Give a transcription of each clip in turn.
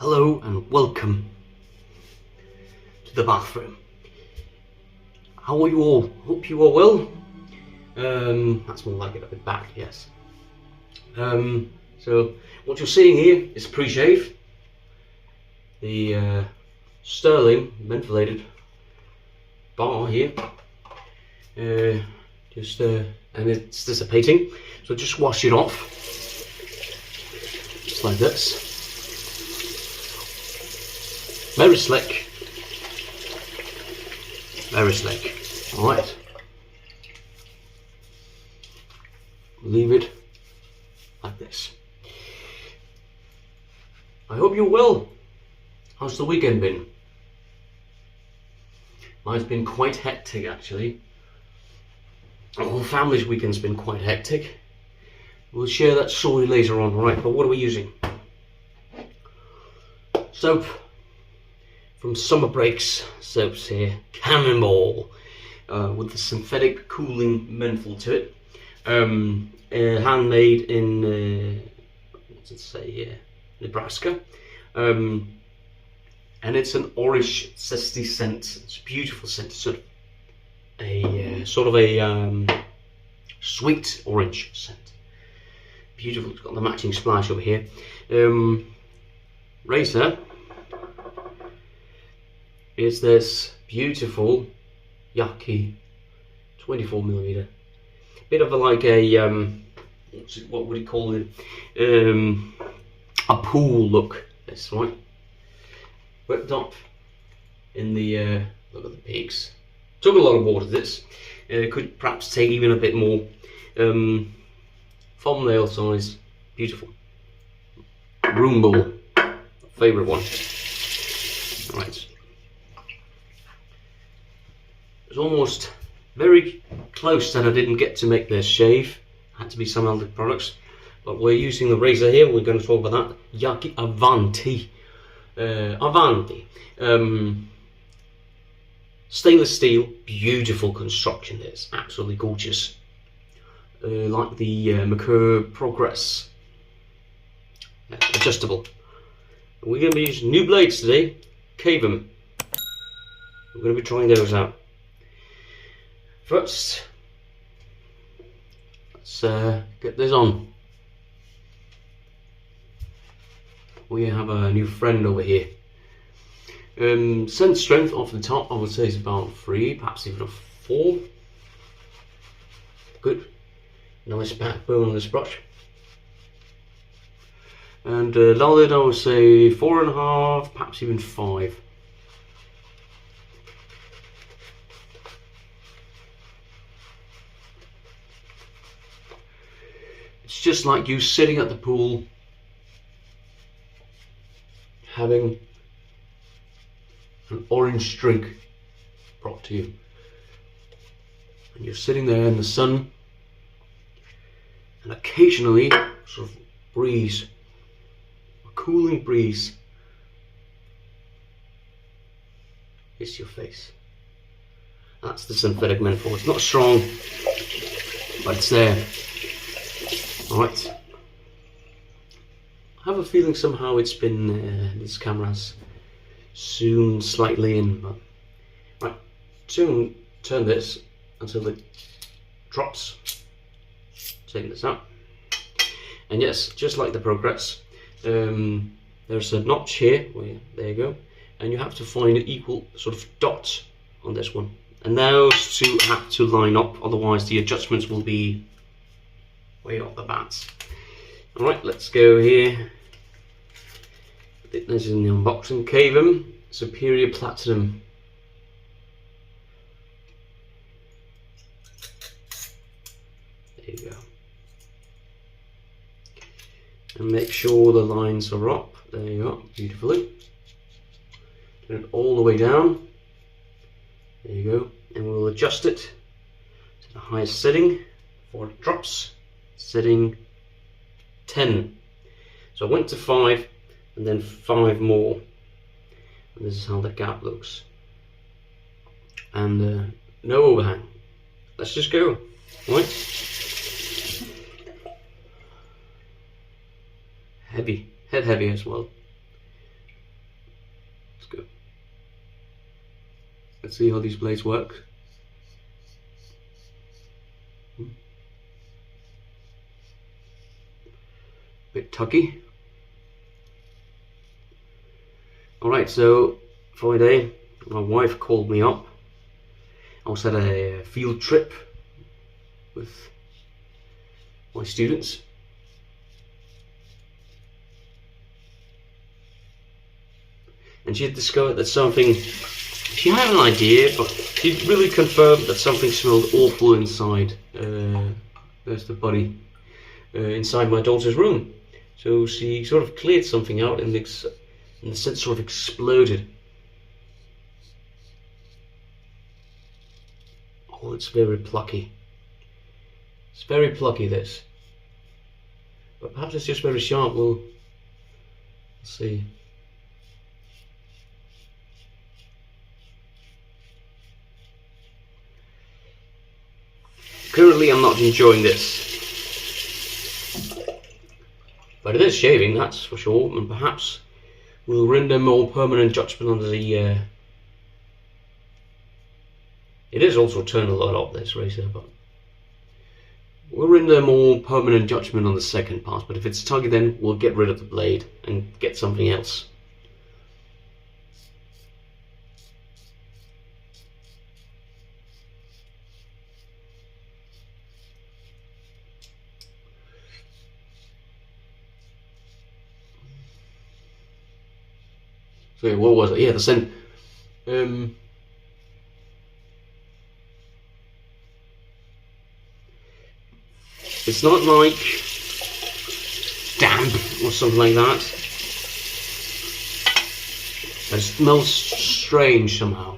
Hello and welcome to the bathroom. How are you all? Hope you are well. That's more like it at the back, yes. So what you're seeing here is pre-shave. The sterling ventilated bar here. And it's dissipating. So just wash it off. Just like this. Very slick. Very slick. Alright. Leave it like this. I hope you're well. How's the weekend been? Mine's been quite hectic actually. The whole family's weekend's been quite hectic. We'll share that story later on, right? But what are we using? Soap. From Summer Breaks soaps here, Cannonball, with the synthetic cooling menthol to it. Handmade in, what's it say here, Nebraska. And it's an orange zesty scent. It's a beautiful scent, sort of a sweet orange scent. Beautiful. It's got the matching splash over here. Razor. Is this beautiful Yaqi 24mm. Bit of what would you call it? A pool look. That's right. Whipped up in the look at the peaks. Took a lot of water. This could perhaps take even a bit more. Thumbnail size. Beautiful. Room ball. Favorite one. All right. It was almost very close that I didn't get to make this shave. Had to be some other products, but we're using the razor here. We're going to talk about that. Yaqi Avanti. Avanti. Stainless steel, beautiful construction. It's absolutely gorgeous. Like the Merkur Progress. Adjustable. We're going to be using new blades today. Cave them. We're going to be trying those out. First, let's get this on. We have a new friend over here. Scent strength off the top, I would say is about 3, perhaps even a 4. Good. Nice backbone on this brush. And Lolid, I would say 4.5, perhaps even 5. It's just like you sitting at the pool, having an orange drink brought to you. And you're sitting there in the sun, and occasionally, sort of breeze, a cooling breeze, hits your face. That's the synthetic menthol. It's not strong, but it's there. Alright, I have a feeling somehow it's been, this camera's zoomed slightly in, but right, turn this until it drops, take this out, and yes, just like the Progress, there's a notch here, there you go, and you have to find an equal sort of dot on this one, and those two have to line up, otherwise the adjustments will be way off the bats. Alright, let's go here. This is in the unboxing. Cavum Superior Platinum. There you go. And make sure the lines are up. There you go, beautifully. Turn it all the way down. There you go. And we'll adjust it to the highest setting before it drops. Setting 10. So I went to 5 and then 5 more. And this is how the gap looks. And no overhang. Let's just go. Right? Heavy, head heavy as well. Let's go. Let's see how these blades work. Bit tucky. Alright, so Friday, my wife called me up. I was at a field trip with my students. And she had discovered that something, she had an idea, but she really confirmed that something smelled awful inside. There's the body inside my daughter's room. So she sort of cleared something out, and the scent sort of exploded. Oh, it's very plucky. It's very plucky, this. But perhaps it's just very sharp. We'll see. Currently, I'm not enjoying this. But it is shaving, that's for sure, and perhaps we'll render more permanent judgment on the... It is also turned a lot up, this razor, but we'll render more permanent judgment on the second pass. But if it's tuggy, then we'll get rid of the blade and get something else. So what was it? Yeah, the scent. It's not like damp or something like that. It smells strange somehow.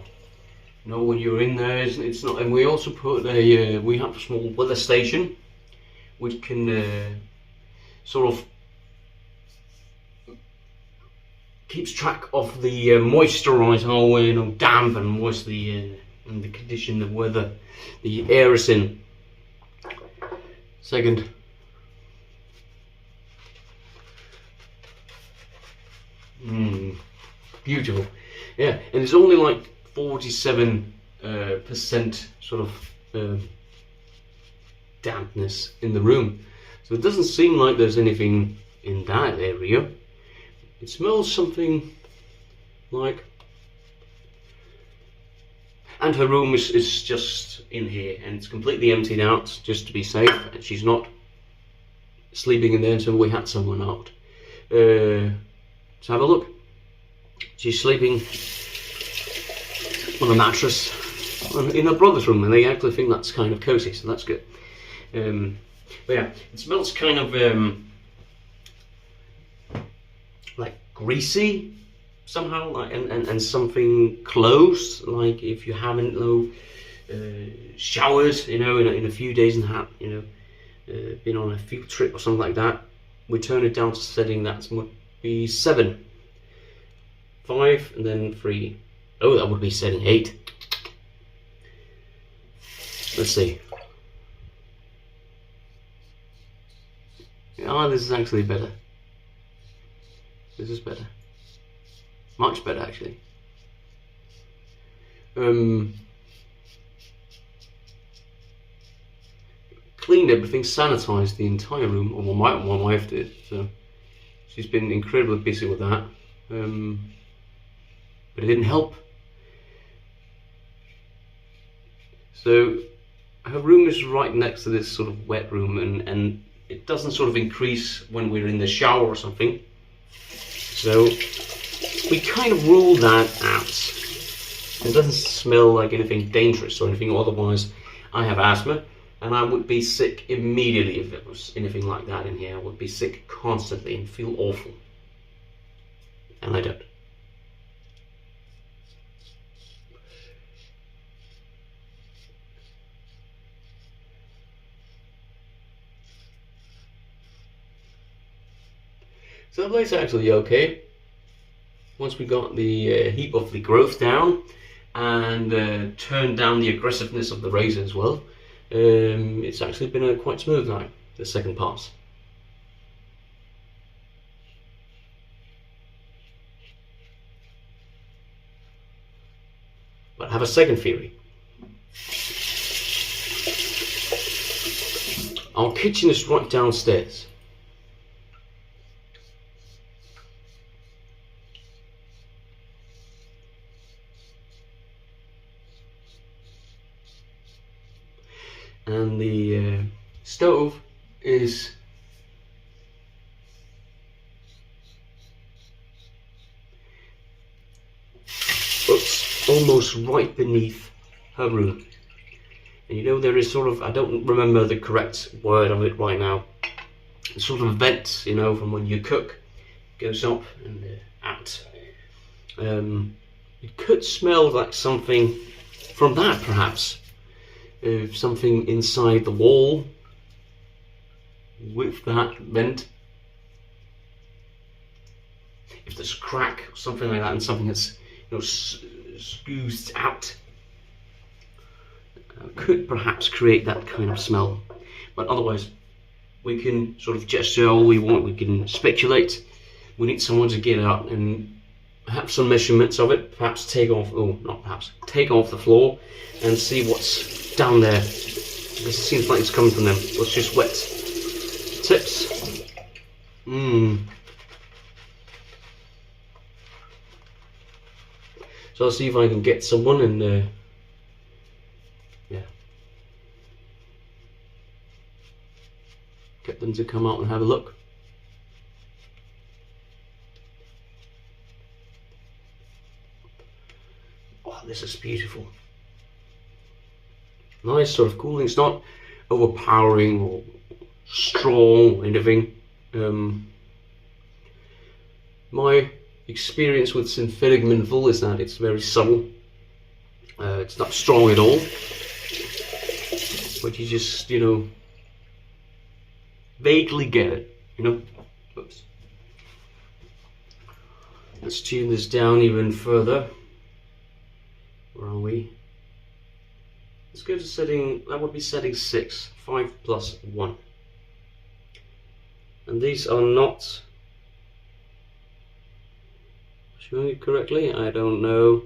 You know, when you're in there, it's not. And we also put a. We have a small weather station, which can sort of keeps track of the moisturize, how damp and moist the condition, the weather, the air is in. Second. Beautiful. Yeah, and it's only like 47% sort of dampness in the room, so it doesn't seem like there's anything in that area. It smells something like, and her room is just in here, and it's completely emptied out just to be safe, and she's not sleeping in there until we had someone out. Let's have a look. She's sleeping on a mattress in her brother's room, and they actually think that's kind of cozy, so that's good. But yeah, it smells kind of like greasy somehow, like, and something close, like if you haven't showered, you know, in a few days and have, you know, been on a field trip or something like that. We turn it down to setting that would be 7, 5, and then 3. Oh, that would be setting 8. Let's see. Ah, this is actually better. This is better. Much better, actually. Cleaned everything, sanitized the entire room, or my wife did, so she's been incredibly busy with that. But it didn't help. So her room is right next to this sort of wet room, and it doesn't sort of increase when we're in the shower or something. So we kind of rule that out. It doesn't smell like anything dangerous or anything, otherwise I have asthma and I would be sick immediately if there was anything like that in here. I would be sick constantly and feel awful. And I don't. So the blade's actually okay. Once we got the heap of the growth down and turned down the aggressiveness of the razor as well, it's actually been quite smooth now, the second pass. But I have a second theory. Our kitchen is right downstairs. And the stove is almost right beneath her room. And you know, there is sort of, I don't remember the correct word of it right now, it's sort of a vent, you know, from when you cook, goes up and out. It could smell like something from that, perhaps. Something inside the wall with that vent. If there's a crack or something like that, and something that's, you know, squeezed out, could perhaps create that kind of smell. But otherwise, we can sort of gesture all we want. We can speculate. We need someone to get out and have some measurements of it. Perhaps take off, take off the floor and see what's down there. Because it seems like it's coming from them. It's just wet tips. So I'll see if I can get someone and get them to come out and have a look. Oh, this is beautiful. Nice sort of cooling. It's not overpowering or strong or anything. My experience with synthetic menthol is that it's very subtle. It's not strong at all, but you just, you know, vaguely get it, you know. Oops. Let's tune this down even further. Where are we? Let's go to setting, that would be setting 6, 5 plus 1. And these are not showing it correctly, I don't know.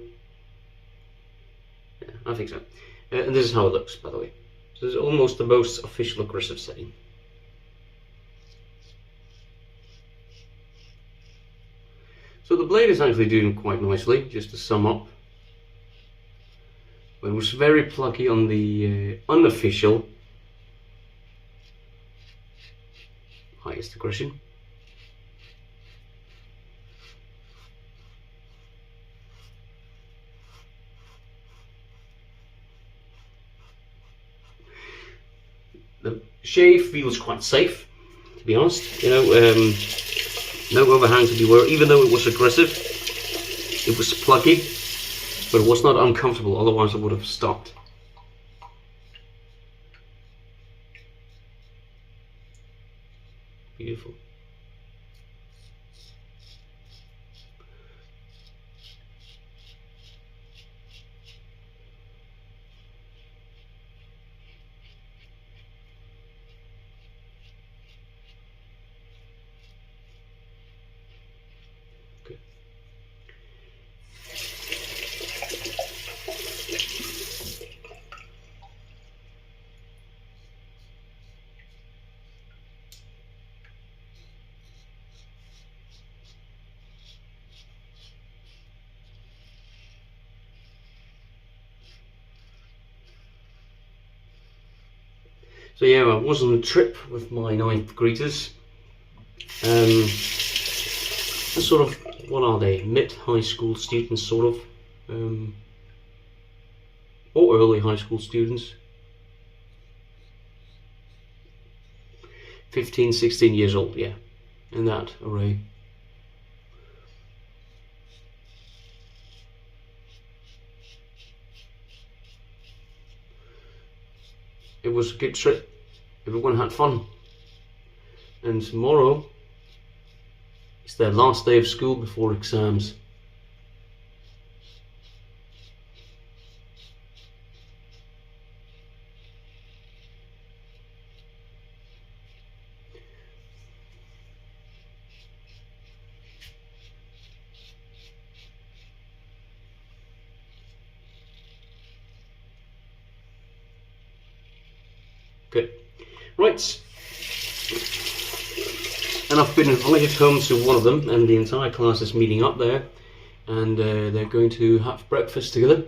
Yeah, I think so. And this is how it looks, by the way. So this is almost the most official aggressive setting. So the blade is actually doing quite nicely, just to sum up. But it was very plucky on the unofficial highest aggression. The shave feels quite safe, to be honest. You know, no overhang to be worried. Even though it was aggressive, it was plucky, but it was not uncomfortable. Otherwise, I would have stopped. Beautiful. So yeah, I was on a trip with my 9th greeters. Sort of, what are they? Mid-high school students, sort of, or early high school students. 15, 16 years old, yeah, in that array. It was a good trip. Everyone had fun. And tomorrow is their last day of school before exams. Good. Right. And I've been invited home to one of them, and the entire class is meeting up there, and they're going to have breakfast together.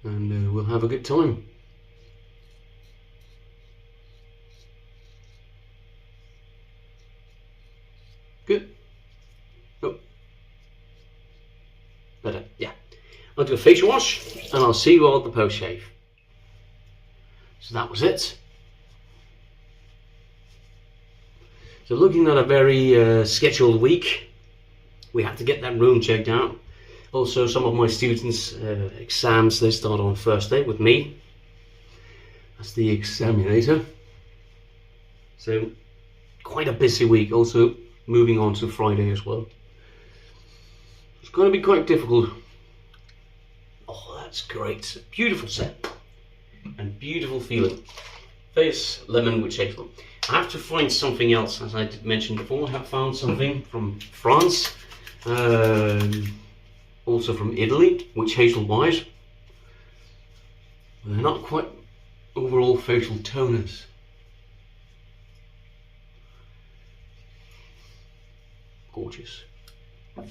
And we'll have a good time. Good. Oh. Better, yeah. I'll do a facial wash, and I'll see you all at the post-shave. So that was it. So looking at a very scheduled week, we had to get that room checked out. Also, some of my students' exams, they start on Thursday with me as the examinator. So quite a busy week. Also moving on to Friday as well. It's going to be quite difficult. Oh, that's great. Beautiful set. And beautiful feeling. Face lemon with hazel. I have to find something else, as I did mention before. I have found something from France, also from Italy, witch hazel wise. They're not quite overall facial toners. Gorgeous. And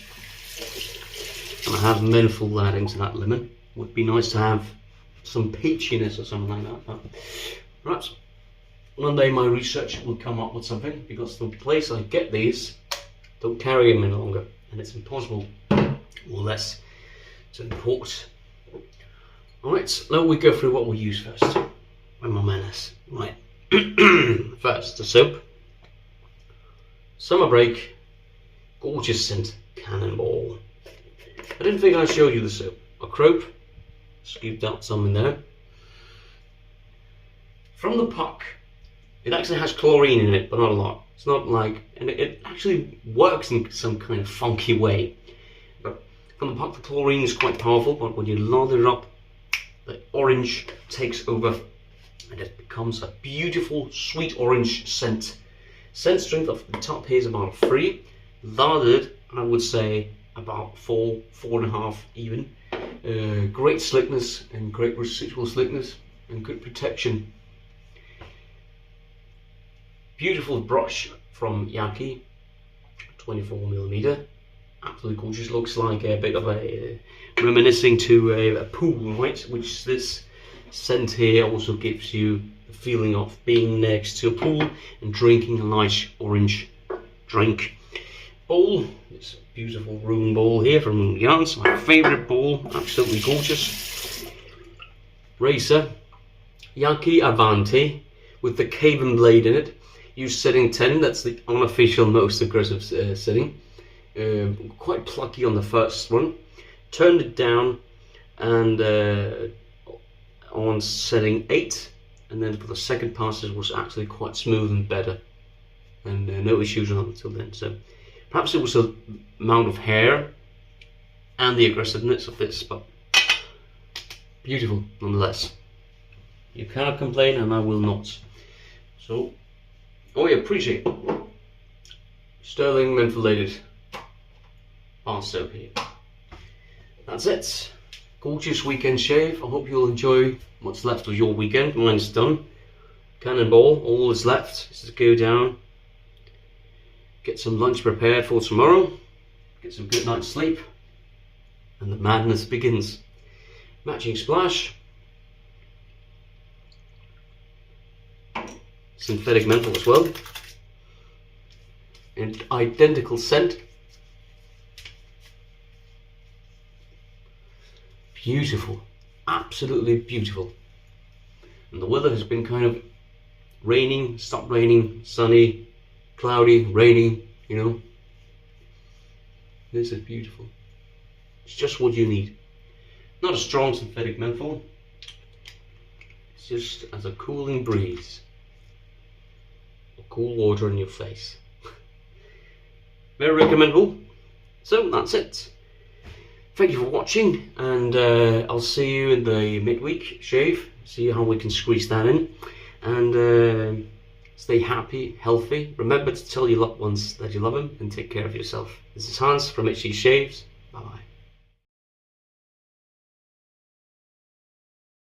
I have menthol adding to that lemon. Would be nice to have some peachiness or something like that, but perhaps one day my research will come up with something, because the place I get these don't carry them any longer, and it's impossible or less to import. Alright, now we go through what we use first. Where my manners. Right. First, the soap. Summer break. Gorgeous scent. Cannonball. I didn't think I'd show you the soap. A crope. Scooped out some in there. From the puck, it actually has chlorine in it, but not a lot. It's not like, and it actually works in some kind of funky way. But from the puck, the chlorine is quite powerful, but when you lather it up, the orange takes over, and it becomes a beautiful sweet orange scent. Scent strength of the top here is about 3. Lathered, I would say about 4, 4.5 even. Great slickness and great residual slickness and good protection. Beautiful brush from Yaqi, 24mm. Absolutely gorgeous. Looks like a bit of a reminiscing to a pool, right? Which this scent here also gives you the feeling of being next to a pool and drinking a nice orange drink. Bowl, it's a beautiful room bowl here from Moon Yarns, my favourite bowl, absolutely gorgeous. Razor, Yaqi Avanti, with the Caven blade in it. Use setting 10, that's the unofficial most aggressive setting. Quite plucky on the first one. Turned it down and on setting 8, and then for the second pass it was actually quite smooth and better. And no issues on it until then. So perhaps it was the amount of hair and the aggressiveness of this, but beautiful nonetheless. You cannot complain, and I will not. So, oh yeah, appreciate sterling mentholated bar soap here. That's it. Gorgeous weekend shave. I hope you'll enjoy what's left of your weekend. Mine's done. Cannonball, all that's left is to go down, get some lunch prepared for tomorrow, get some good night's sleep, and the madness begins. Matching splash, synthetic menthol as well, and identical scent. Beautiful, absolutely beautiful. And the weather has been kind of raining, stopped raining, sunny, cloudy, rainy, you know. This is beautiful. It's just what you need. Not a strong synthetic menthol. It's just as a cooling breeze. Or cool water in your face. Very recommendable. So that's it. Thank you for watching, and I'll see you in the midweek shave. See how we can squeeze that in. And stay happy, healthy. Remember to tell your loved ones that you love them, and take care of yourself. This is Hans from HG Shaves. Bye bye.